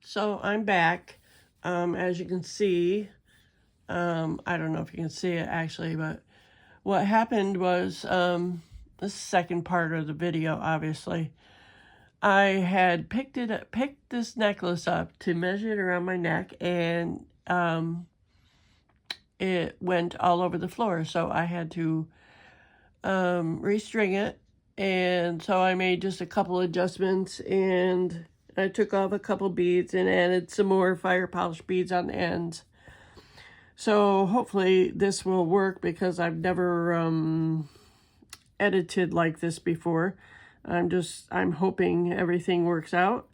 So I'm back. As you can see, I don't know if you can see it actually, but what happened was, the second part of the video, obviously, I had picked this necklace up to measure it around my neck, and it went all over the floor. So I had to restring it, and so I made just a couple adjustments, and I took off a couple beads and added some more fire polish beads on the ends. So hopefully this will work, because I've never edited like this before. I'm hoping everything works out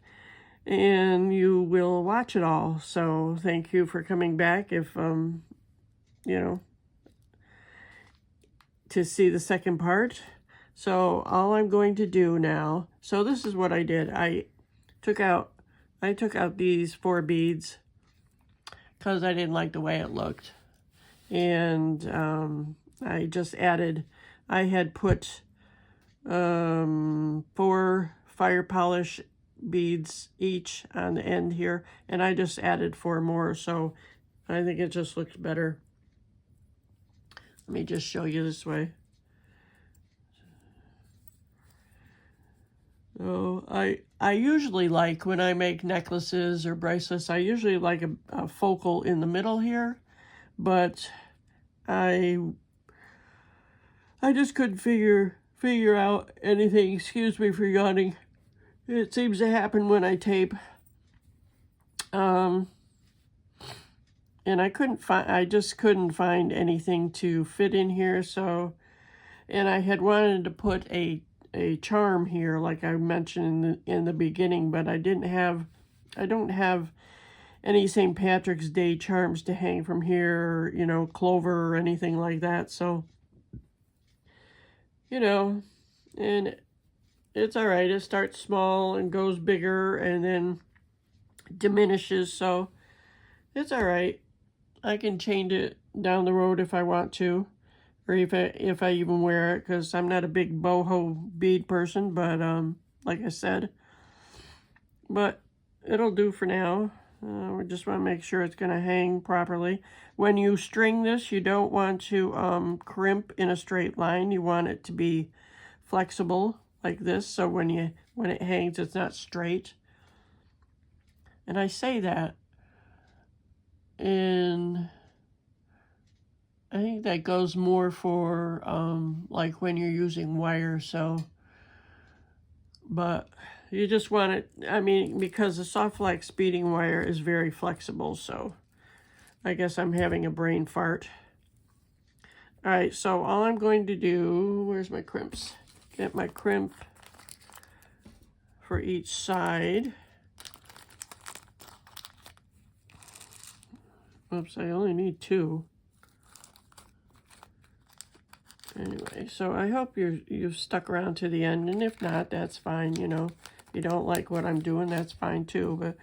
and you will watch it all. So thank you for coming back, if you know, to see the second part. So all I'm going to do now, so this is what I did. I took out these 4 beads because I didn't like the way it looked. And I just added, I had put 4 fire polish beads each on the end here, and I just added 4 more, so I think it just looks better. Let me just show you this way. So I usually like, when I make necklaces or bracelets, I usually like a focal in the middle here, but I just couldn't figure out anything. Excuse me for yawning. It seems to happen when I tape. And I just couldn't find anything to fit in here. So, and I had wanted to put a charm here, like I mentioned in the beginning, but I don't have any St. Patrick's Day charms to hang from here, you know, clover or anything like that. So, you know, and it's all right. It starts small and goes bigger and then diminishes. So it's all right. I can change it down the road if I want to, or if I even wear it, because I'm not a big boho bead person, but like I said, but it'll do for now. We just want to make sure it's going to hang properly. When you string this, you don't want to crimp in a straight line. You want it to be flexible like this, so when it hangs, it's not straight. And I say that, and I think that goes more for like when you're using wire. So, but you just want it, I mean, because the soft flex beading wire is very flexible. So I guess I'm having a brain fart. All right, so all I'm going to do, where's my crimps? Get my crimp for each side. Oops, I only need 2. Anyway, so I hope you've stuck around to the end, and if not, that's fine. You know, if you don't like what I'm doing, that's fine too. But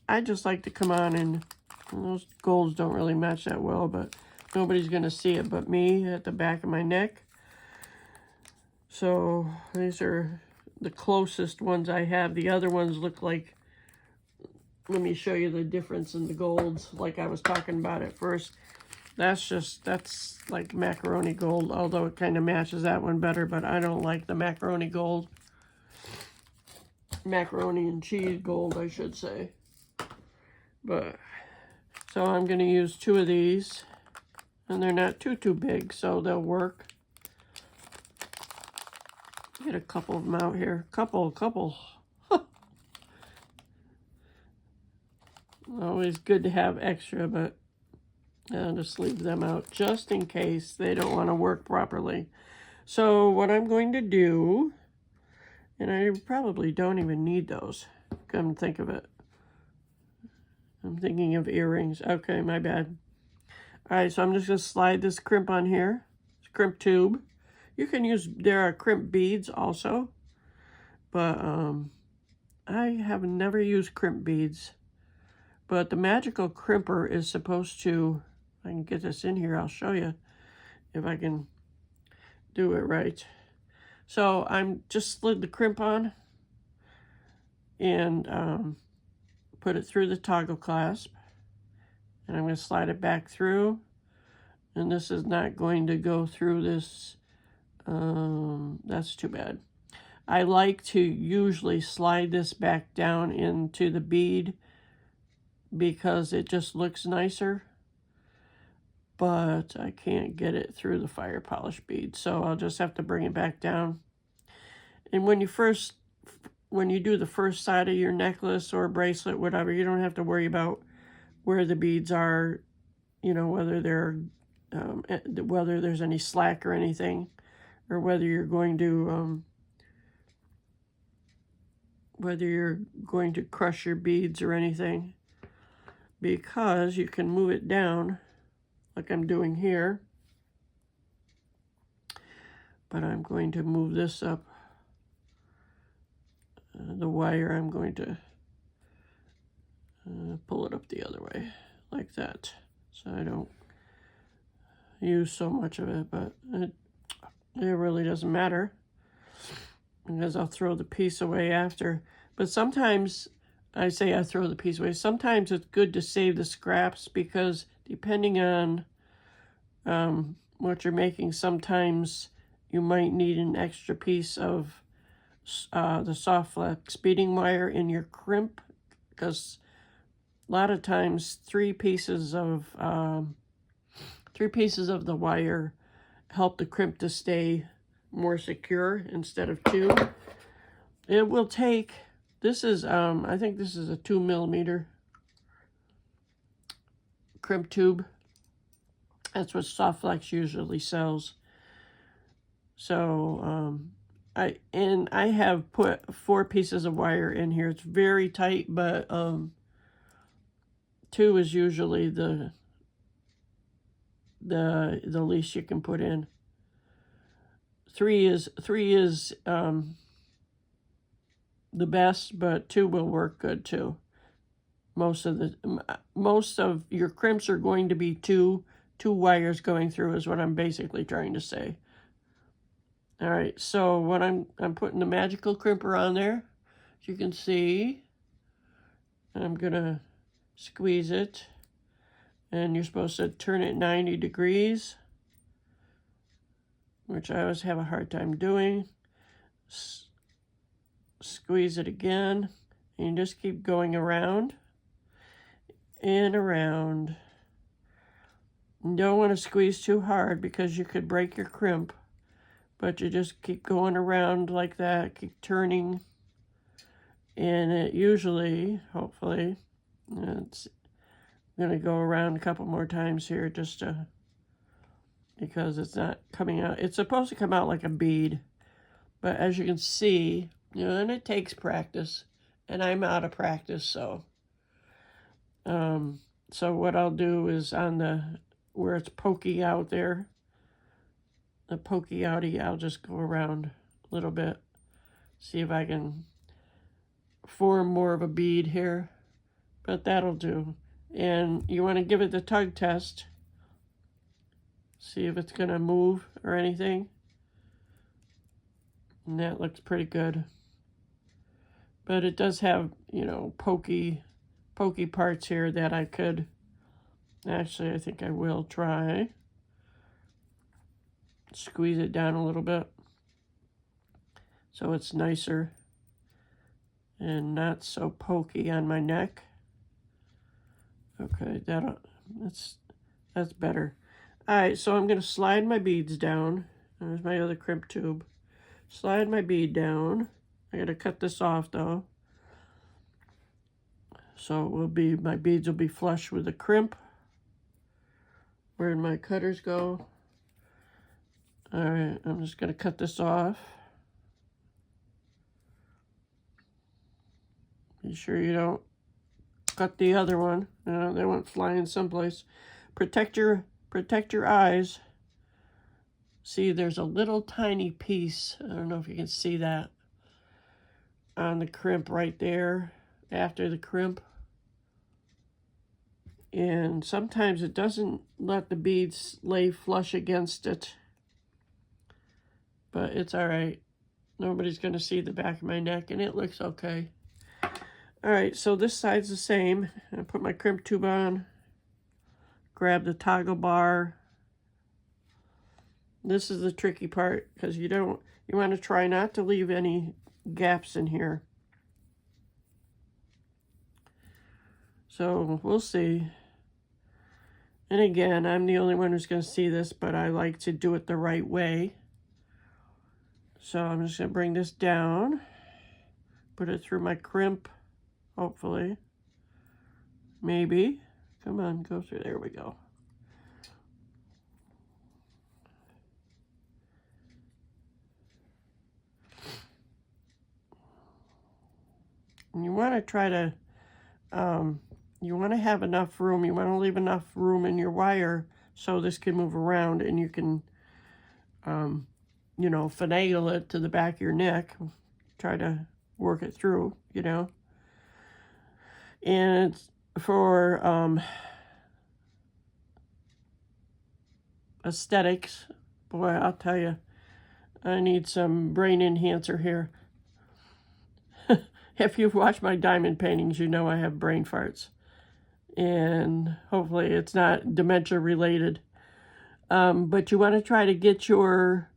I just like to come on, and those golds don't really match that well, but nobody's gonna see it but me at the back of my neck. So these are the closest ones I have. The other ones look like, let me show you the difference in the golds, like I was talking about at first. That's like macaroni gold, although it kind of matches that one better, but I don't like the macaroni gold. Macaroni and cheese gold, I should say. But, so I'm going to use 2 of these, and they're not too big, so they'll work. Get a couple of them out here. Couple. Always good to have extra, but I'll just leave them out just in case they don't want to work properly. So what I'm going to do, and I probably don't even need those, come to think of it. I'm thinking of earrings. Okay, my bad. All right, so I'm just going to slide this crimp on here. It's a crimp tube. You can use, there are crimp beads also, but I have never used crimp beads. But the magical crimper is supposed to, if I can get this in here, I'll show you if I can do it right. So I'm just slid the crimp on, and put it through the toggle clasp, and I'm going to slide it back through, and this is not going to go through this. That's too bad. I like to usually slide this back down into the bead because it just looks nicer, but I can't get it through the fire polish bead, so I'll just have to bring it back down. And when you do the first side of your necklace or bracelet, whatever, you don't have to worry about where the beads are, you know, whether there's any slack or anything, or whether you're going to crush your beads or anything, because you can move it down like I'm doing here. But I'm going to move this up. The wire, I'm going to pull it up the other way like that, so I don't use so much of it, but it really doesn't matter because I'll throw the piece away after. But sometimes, I say I throw the piece away, sometimes it's good to save the scraps, because depending on what you're making, sometimes you might need an extra piece of the soft flex beading wire in your crimp, because a lot of times three pieces of the wire help the crimp to stay more secure instead of two. It will take, this is I think this is a 2mm crimp tube. That's what soft flex usually sells. So I have put 4 pieces of wire in here. It's very tight, but 2 is usually the least you can put in. 3 is the best, but 2 will work good too. Most of your crimps are going to be two wires going through, is what I'm basically trying to say. All right, so what I'm putting the magical crimper on there, as you can see. I'm gonna squeeze it, and you're supposed to turn it 90 degrees, which I always have a hard time doing. Squeeze it again, and you just keep going around and around. You don't want to squeeze too hard because you could break your crimp, but you just keep going around like that, keep turning, and it usually, hopefully, it's going to go around a couple more times here just to, because it's not coming out. It's supposed to come out like a bead, but as you can see, you know, and it takes practice, and I'm out of practice, so what I'll do is on the, where it's pokey out there, the pokey outie, I'll just go around a little bit, see if I can form more of a bead here, but that'll do. And you want to give it the tug test, see if it's going to move or anything, and that looks pretty good. But it does have, you know, pokey parts here that I could, actually I think I will try. Squeeze it down a little bit so it's nicer and not so pokey on my neck. Okay, that's better. All right, so I'm going to slide my beads down. There's my other crimp tube. Slide my bead down. I got to cut this off though, so it will be, my beads will be flush with the crimp. Where'd my cutters go? All right, I'm just going to cut this off. Be sure you don't cut the other one. They went flying someplace. Protect your eyes. See, there's a little tiny piece. I don't know if you can see that on the crimp right there after the crimp. And sometimes it doesn't let the beads lay flush against it. But it's all right. Nobody's going to see the back of my neck, and it looks okay. All right, so this side's the same. I put my crimp tube on, grab the toggle bar. This is the tricky part because you want to try not to leave any gaps in here. So we'll see. And again, I'm the only one who's going to see this, but I like to do it the right way. So I'm just going to bring this down, put it through my crimp, hopefully. Maybe. Come on, go through. There we go. And you want to try to, you want to have enough room. You want to leave enough room in your wire so this can move around and you can, you know, finagle it to the back of your neck. Try to work it through, you know. And it's for aesthetics. Boy, I'll tell you, I need some brain enhancer here. If you've watched my diamond paintings, you know I have brain farts. And hopefully it's not dementia related. But you want to try to get your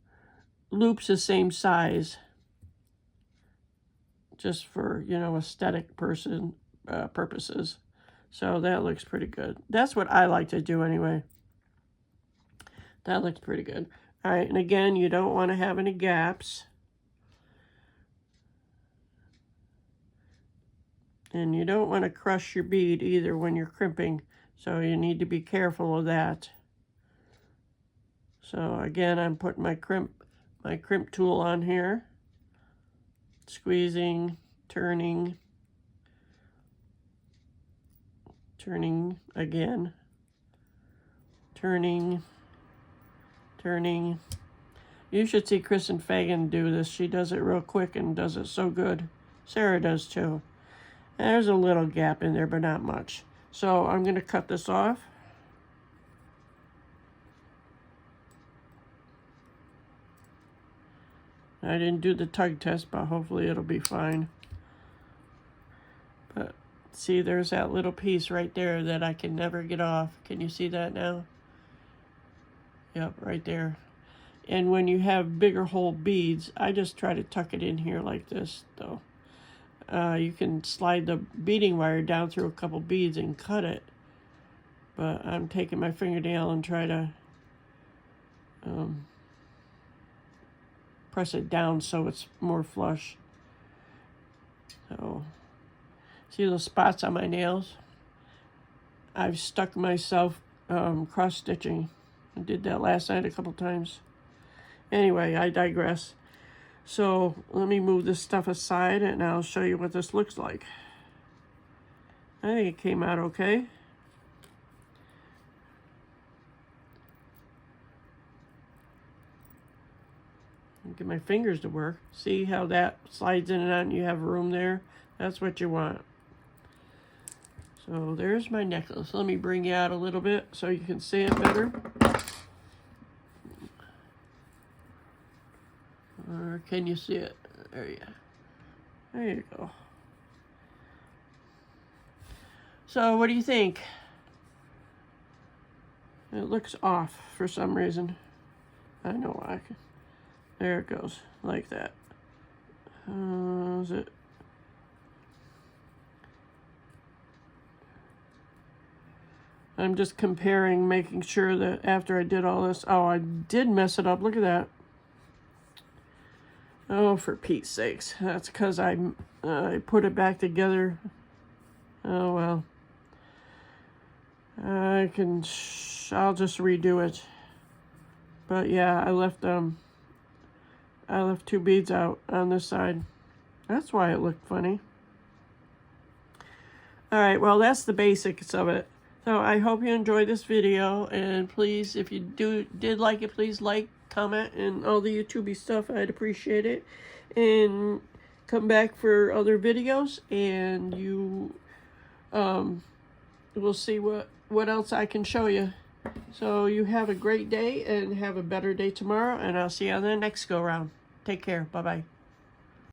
loops the same size. Just for, you know, aesthetic purposes. So that looks pretty good. That's what I like to do anyway. That looks pretty good. All right, and again, you don't want to have any gaps. And you don't want to crush your bead either when you're crimping. So you need to be careful of that. So again, I'm putting my crimp tool on here. Squeezing, turning again. Turning. You should see Kristen Fagan do this. She does it real quick and does it so good. Sarah does too. There's a little gap in there, but not much. So I'm going to cut this off. I didn't do the tug test, but hopefully it'll be fine. But see, there's that little piece right there that I can never get off. Can you see that now? Yep, right there. And when you have bigger hole beads, I just try to tuck it in here like this, though. You can slide the beading wire down through a couple beads and cut it. But I'm taking my fingernail and try to press it down so it's more flush. So, see those spots on my nails? I've stuck myself cross-stitching. I did that last night a couple times. Anyway, I digress. So let me move this stuff aside and I'll show you what this looks like. I think it came out okay. Get my fingers to work. See how that slides in and out and you have room there? That's what you want. So there's my necklace. Let me bring you out a little bit so you can see it better. Or can you see it? There you go. So what do you think? It looks off for some reason. I know why. There it goes, like that. Is it? I'm just comparing, making sure that after I did all this, oh, I did mess it up. Look at that. Oh, for Pete's sakes. That's because I put it back together. Oh, well. I'll just redo it. But yeah, I left 2 beads out on this side. That's why it looked funny. All right, well, that's the basics of it. So I hope you enjoyed this video, and please, if you did like it, please like, comment, and all the YouTubey stuff. I'd appreciate it. And come back for other videos, and you we'll see what else I can show you. So you have a great day and have a better day tomorrow, and I'll see you on the next go round. Take care. Bye-bye.